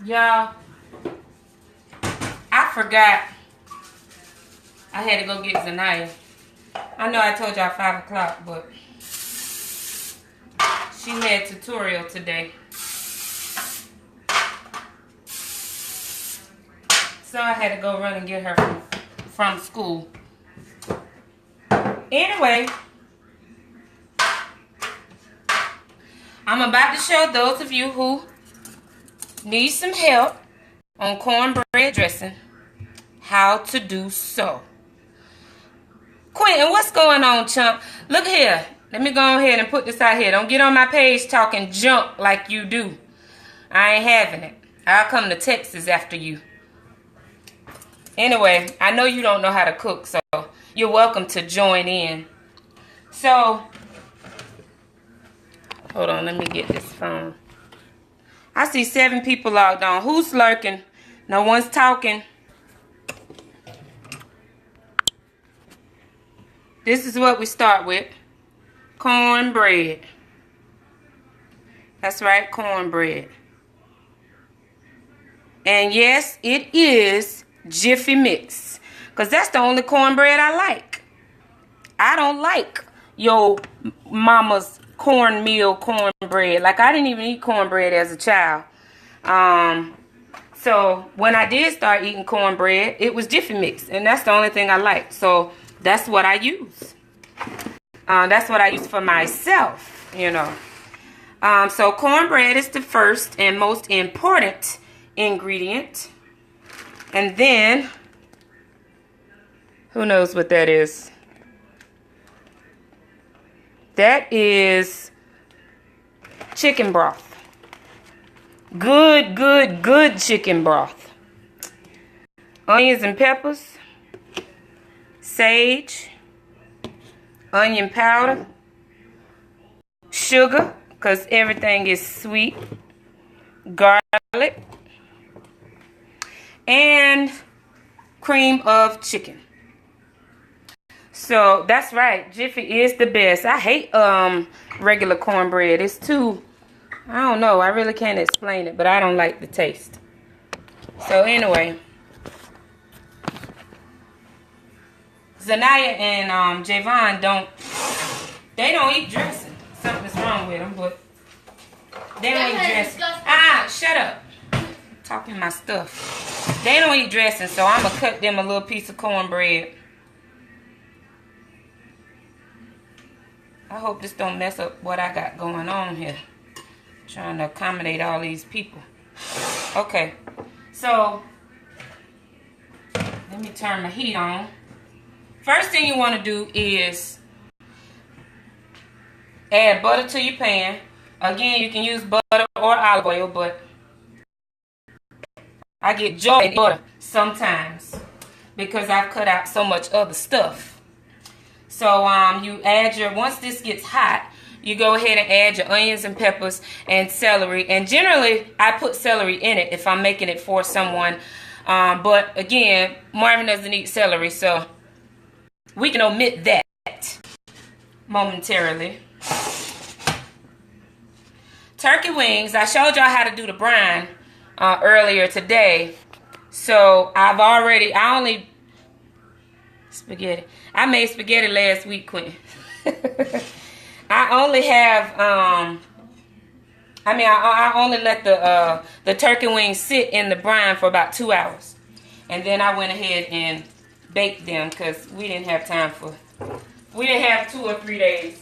Y'all, I forgot I had to go get Zanaya. I know I told y'all 5 o'clock, but she had tutorial today. So I had to go run and get her from school. Anyway, I'm about to show those of you who need some help on cornbread dressing how to do so. Quentin, what's going on, chump? Look here. Let me go ahead and put this out here. Don't get on my page talking junk like you do. I ain't having it. I'll come to Texas after you. Anyway, I know you don't know how to cook, so you're welcome to join in. So, hold on, let me get this phone. I see 7 people logged on. Who's lurking? No one's talking. This is what we start with. Cornbread. That's right, cornbread. And yes, it is Jiffy Mix. Because that's the only cornbread I like. I don't like your mama's cornmeal cornbread. Like, I didn't even eat cornbread as a child. So, when I did start eating cornbread, it was Jiffy Mix. And that's the only thing I like. So, that's what I use. That's what I use for myself, you know. So cornbread is the first and most important ingredient. And then, who knows what that is? That is chicken broth. Good, good, good chicken broth. Onions and peppers. Sage, onion powder, sugar, because everything is sweet, garlic, and cream of chicken. So that's right, Jiffy is the best. I hate regular cornbread. It's too, I don't know, I really can't explain it, but I don't like the taste. So anyway, Zanaya and Javon don't eat dressing. Something's wrong with them, but they don't eat dressing. Shut up. Talking my stuff. They don't eat dressing, so I'm going to cut them a little piece of cornbread. I hope this don't mess up what I got going on here. Trying to accommodate all these people. Okay, so let me turn my heat on. First thing you want to do is add butter to your pan. Again, you can use butter or olive oil, but I get joy in butter sometimes because I've cut out so much other stuff. So you add once this gets hot, you go ahead and add your onions and peppers and celery. And generally, I put celery in it if I'm making it for someone. But again, Marvin doesn't eat celery, so we can omit that momentarily. Turkey wings. I showed y'all how to do the brine earlier today. So spaghetti. I made spaghetti last week, Quentin. I only have, I only let the turkey wings sit in the brine for about 2 hours. And then I went ahead and baked them because we didn't have 2 or 3 days.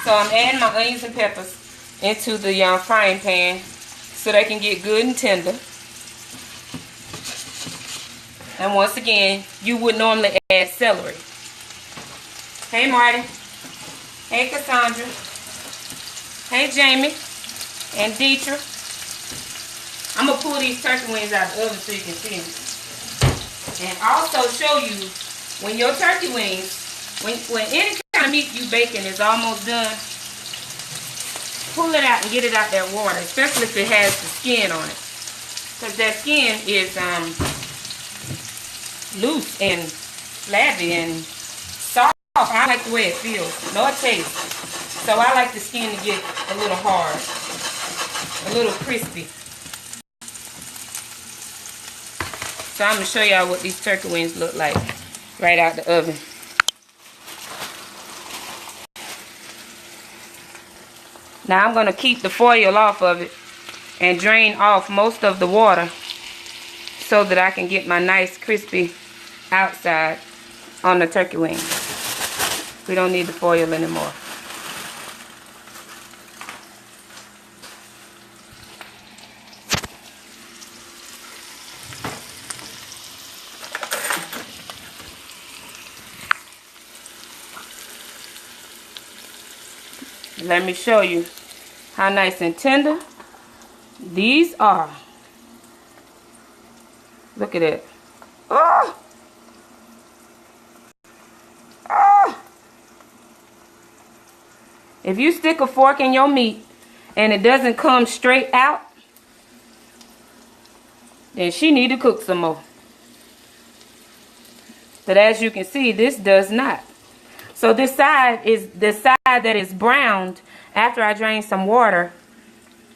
So I'm adding my onions and peppers into the frying pan so they can get good and tender. And once again, you would normally add celery. Hey Marty. Hey Cassandra. Hey Jamie. And Deetra. I'm going to pull these turkey wings out of the oven so you can see them. And also show you when your turkey wings, when any kind of meat you baking is almost done, pull it out and get it out that water, especially if it has the skin on it. Because that skin is loose and flabby and soft soft. I like the way it feels. No, it tastes. So I like the skin to get a little hard. A little crispy. So I'm going to show y'all what these turkey wings look like right out the oven. Now I'm going to keep the foil off of it and drain off most of the water so that I can get my nice crispy outside on the turkey wing. We don't need the foil anymore. Let me show you how nice and tender these are. Look at it. Oh! Oh! If you stick a fork in your meat and it doesn't come straight out, then she need to cook some more. But as you can see, this does not. So this side is the side that is browned. After I drain some water,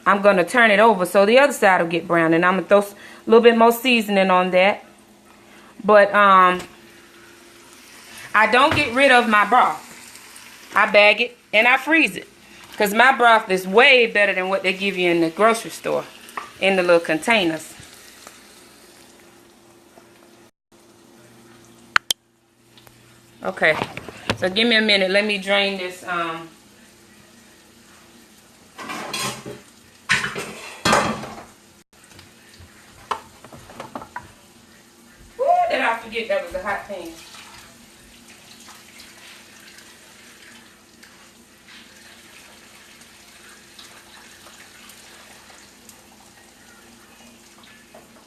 I'm going to turn it over so the other side will get brown. And I'm going to throw a little bit more seasoning on that. But I don't get rid of my broth. I bag it and I freeze it. Because my broth is way better than what they give you in the grocery store. In the little containers. Okay. So give me a minute. Let me drain this. Did I forget that was a hot pan?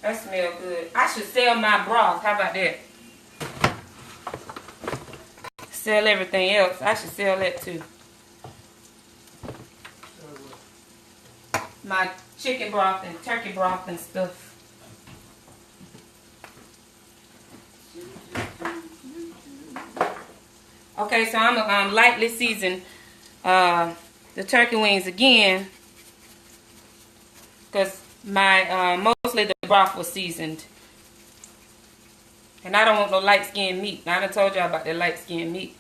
That smells good. I should sell my broth. How about that? Sell everything else. I should sell that too. My chicken broth and turkey broth and stuff. Okay, so I'm gonna lightly season the turkey wings again, because my mostly the broth was seasoned, and I don't want no light skinned meat. I done told y'all about the light skinned meat.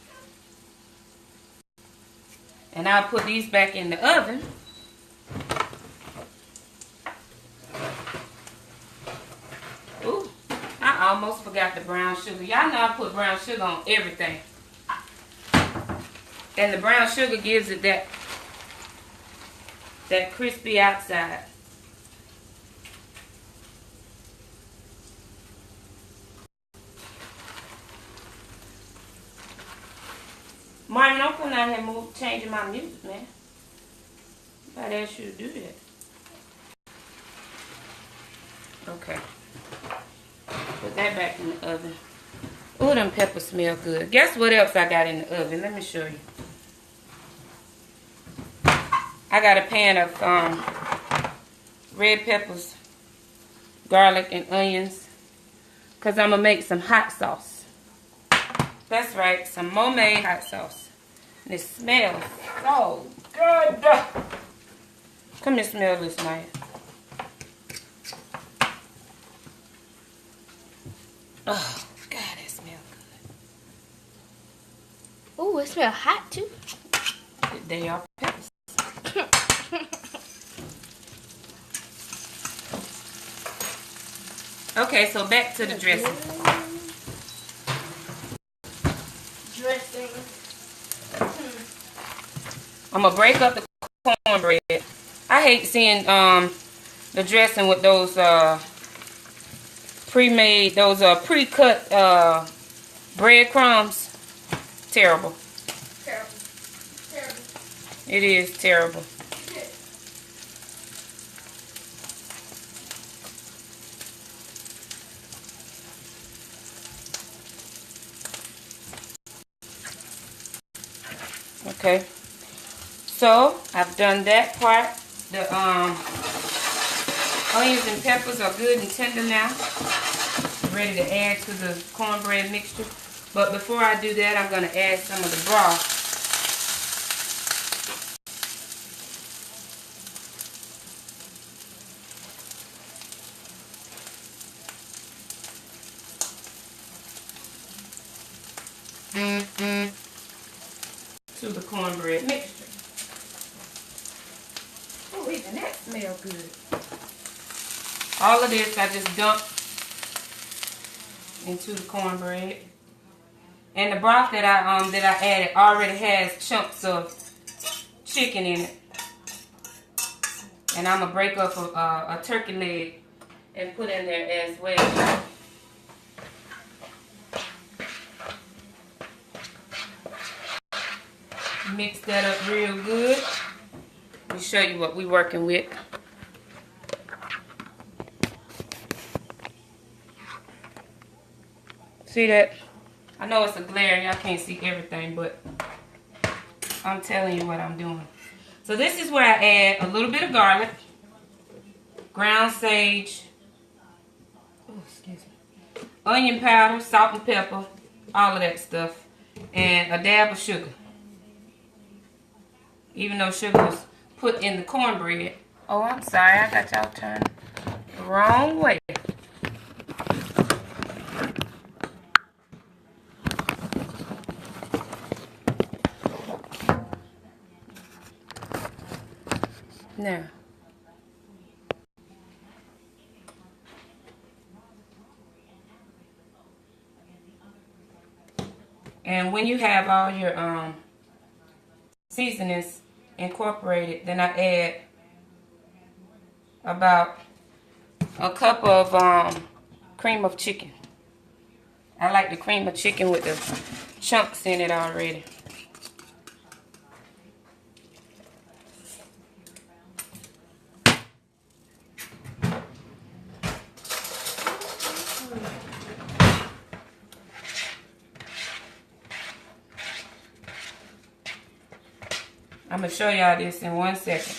And I'll put these back in the oven. Ooh, I almost forgot the brown sugar. Y'all know I put brown sugar on everything. And the brown sugar gives it that crispy outside. Martin, don't come down here changing my music, man. Nobody asked you to do that. Okay. Put that back in the oven. Ooh, them peppers smell good. Guess what else I got in the oven? Let me show you. I got a pan of red peppers, garlic, and onions, because I'm going to make some hot sauce. That's right, some homemade hot sauce. And it smells so good. Come here, smell this, Maya. Oh, God, it smells good. Ooh, it smells hot, too. They are peppers. Okay, so back to the dressing. I'm gonna break up the cornbread. I hate seeing the dressing with those pre-made, those pre-cut breadcrumbs. Terrible. Terrible. Terrible. It is terrible. Okay, so I've done that part. The onions and peppers are good and tender now. Ready to add to the cornbread mixture. But before I do that, I'm going to add some of the broth. To the cornbread mixture. Oh, even that smells good. All of this I just dump into the cornbread. And the broth that I added already has chunks of chicken in it. And I'm gonna break up a turkey leg and put in there as well. Mix that up real good. Let me show you what we're working with. See that? I know it's a glare, y'all can't see everything, but I'm telling you what I'm doing. So this is where I add a little bit of garlic, ground sage, onion powder, salt and pepper, all of that stuff, and a dab of sugar. Even though sugar was put in the cornbread. Oh, I'm sorry, I got y'all turned the wrong way. Now, and when you have all your seasonings incorporated, then I add about a cup of cream of chicken. I like the cream of chicken with the chunks in it already. I'm going to show y'all this in 1 second.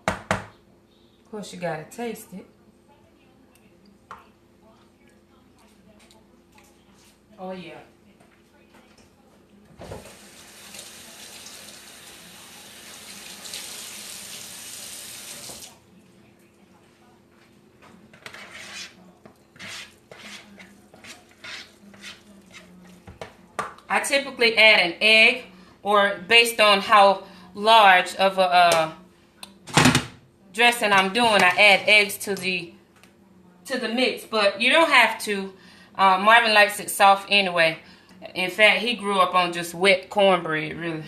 Of course, you got to taste it. Oh, yeah. I typically add an egg, or based on how large of a dressing I'm doing, I add eggs to the mix. But you don't have to. Marvin likes it soft anyway. In fact, he grew up on just wet cornbread, really.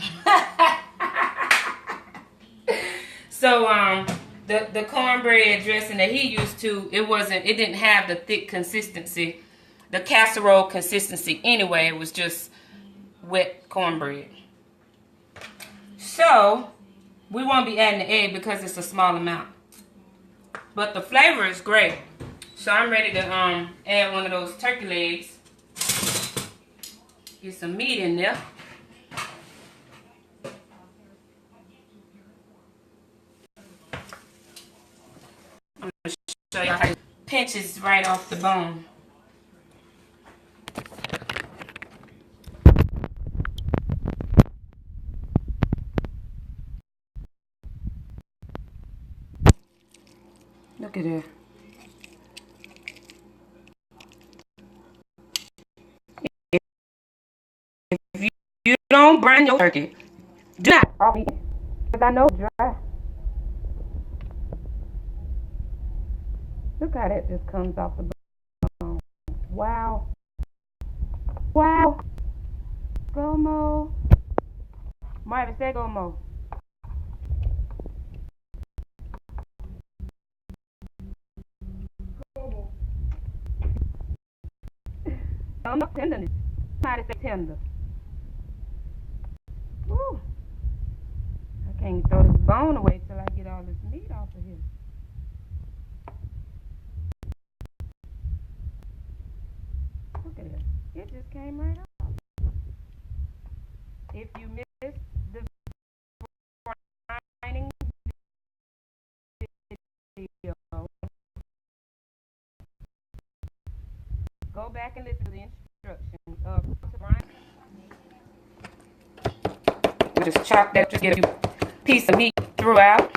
So the cornbread dressing that he used to, it didn't have the thick consistency, the casserole consistency anyway. It was just wet cornbread. So we won't be adding the egg because it's a small amount, but the flavor is great. So I'm ready to add one of those turkey legs. Get some meat in there. I'm gonna show you how it pinches right off the bone. Look at that. If you don't brine your turkey, do not. Because I know it's dry. Look how that just comes off the bone. Wow. Wow. Go Mo. Marvin, say go Mo. I'm not tenderness. Somebody say tender. Ooh. I can't throw this bone away till I get all this meat off of here. Look at it. It just came right off. If you missed the brining Go back and listen to the instructions. Just chop that, just get a piece of meat throughout.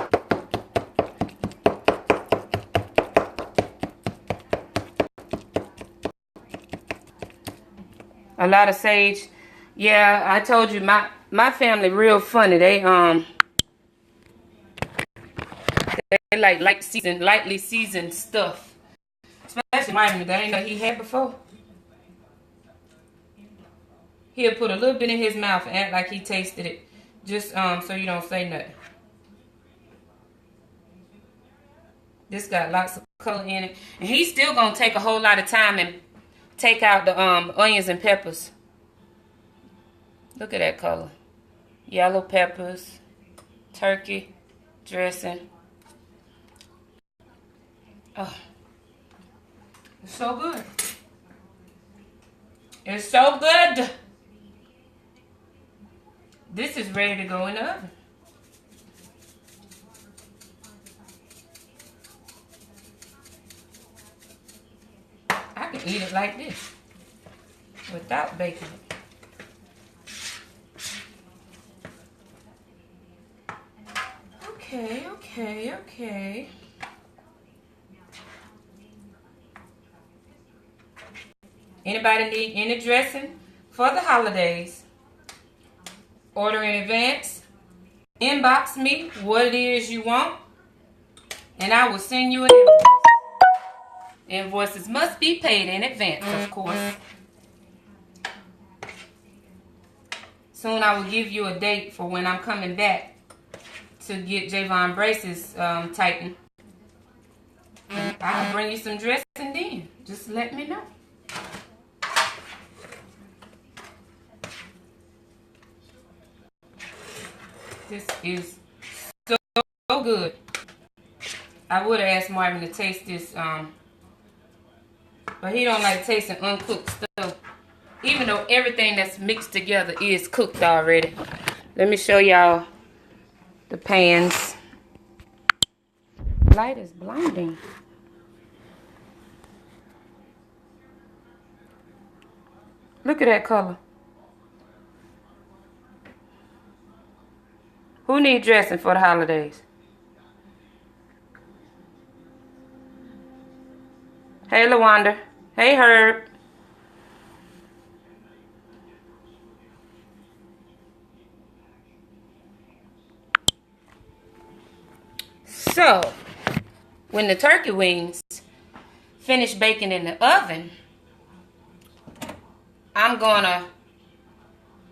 A lot of sage. Yeah, I told you my family real funny. They like lightly seasoned stuff. Especially mine, that ain't know he had before. He'll put a little bit in his mouth and act like he tasted it. Just so you don't say nothing. This got lots of color in it. And he's still gonna take a whole lot of time and take out the onions and peppers. Look at that color. Yellow peppers, turkey dressing. Oh, it's so good. It's so good. This is ready to go in the oven. I can eat it like this without baking it. Okay. Anybody need any dressing for the holidays? Order in advance. Inbox me what it is you want, and I will send you an invoice. Invoices must be paid in advance, of course. Soon I will give you a date for when I'm coming back to get Javon braces tightened. I'll bring you some dressing then. Just let me know. This is so good. I would have asked Marvin to taste this, but he don't like tasting uncooked stuff. Even though everything that's mixed together is cooked already. Let me show y'all the pans. Light is blinding. Look at that color. Who need dressing for the holidays? Hey, LaWanda. Hey, Herb. So, when the turkey wings finish baking in the oven, I'm gonna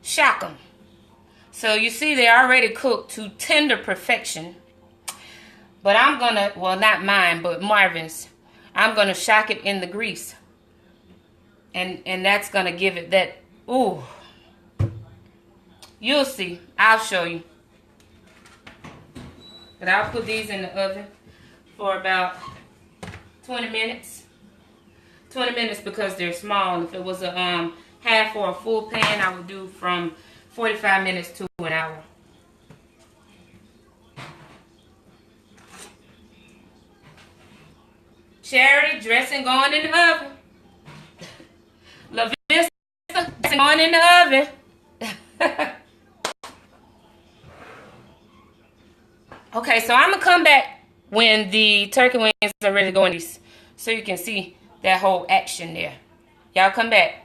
shock them. So you see they're already cooked to tender perfection. But I'm gonna, well, not mine, but Marvin's. I'm gonna shock it in the grease. And that's gonna give it that, ooh. You'll see. I'll show you. But I'll put these in the oven for about 20 minutes. 20 minutes because they're small. If it was a half or a full pan, I would do from 45 minutes to an hour. Charity, dressing going in the oven. La Vista, dressing going in the oven. Okay, so I'm going to come back when the turkey wings are ready to go in these, so you can see that whole action there. Y'all come back.